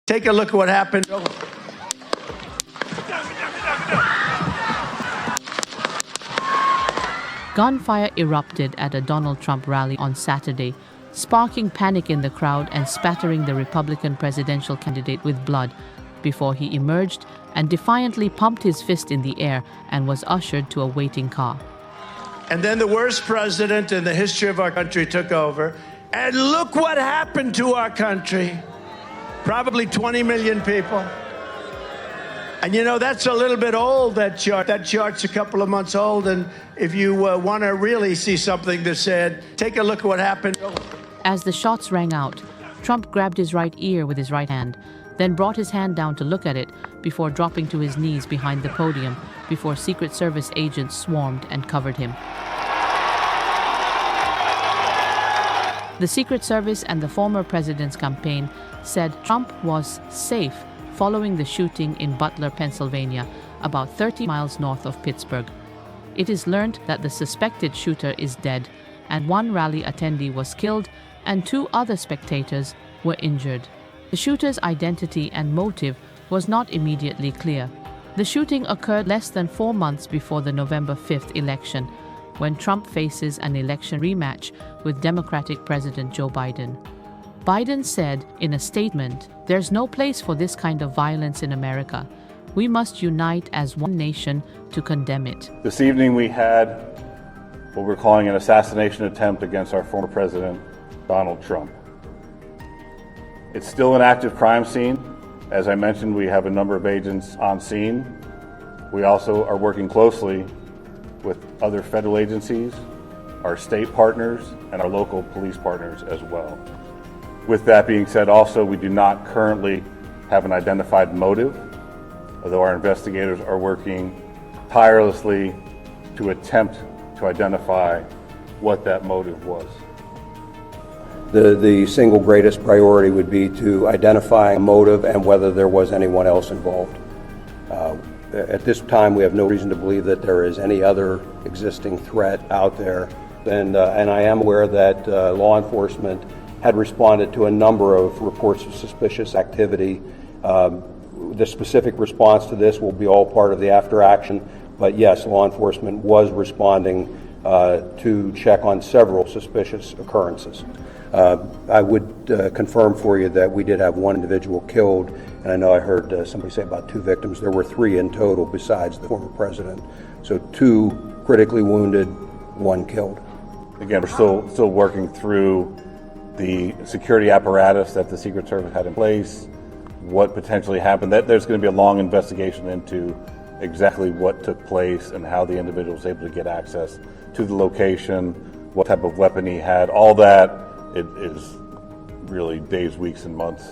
Take a look at what happened. Gunfire erupted at a Donald Trump rally on Saturday, sparking panic in the crowd and spattering the Republican presidential candidate with blood before he emerged and defiantly pumped his fist in the air and was ushered to a waiting car. And then the worst president in the history of our country took over. And look what happened to our country. Probably 20 million people. And you know, that's a little bit old, that chart. That chart's a couple of months old. And if you want to really see something that said, take a look at what happened. As the shots rang out, Trump grabbed his right ear with his right hand, then brought his hand down to look at it before dropping to his knees behind the podium before Secret Service agents swarmed and covered him. The Secret Service and the former president's campaign said Trump was safe following the shooting in Butler, Pennsylvania, about 30 miles north of Pittsburgh. It is learned that the suspected shooter is dead, and one rally attendee was killed and 2 other spectators were injured. The shooter's identity and motive was not immediately clear. The shooting occurred less than 4 months before the November 5th election, when Trump faces an election rematch with Democratic President Joe Biden. Biden said in a statement, "There's no place for this kind of violence in America. We must unite as one nation to condemn it." This evening we had what we're calling an assassination attempt against our former president, Donald Trump. It's still an active crime scene. As I mentioned, we have a number of agents on scene. We also are working closely with other federal agencies, our state partners, and our local police partners as well. With that being said, also, we do not currently have an identified motive, although our investigators are working tirelessly to attempt to identify what that motive was. The single greatest priority would be to identify a motive and whether there was anyone else involved. At this time, we have no reason to believe that there is any other existing threat out there. And I am aware that law enforcement had responded to a number of reports of suspicious activity. The specific response to this will be all part of the after action, but yes, law enforcement was responding to check on several suspicious occurrences. I would confirm for you that we did have 1 individual killed, and I know I heard somebody say about 2 victims. There were 3 in total besides the former president. So 2 critically wounded, 1 killed. Again, we're still working through the security apparatus that the Secret Service had in place, what potentially happened. There's going to be a long investigation into exactly what took place and how the individual was able to get access to the location, what type of weapon he had. All that it is really days, weeks, and months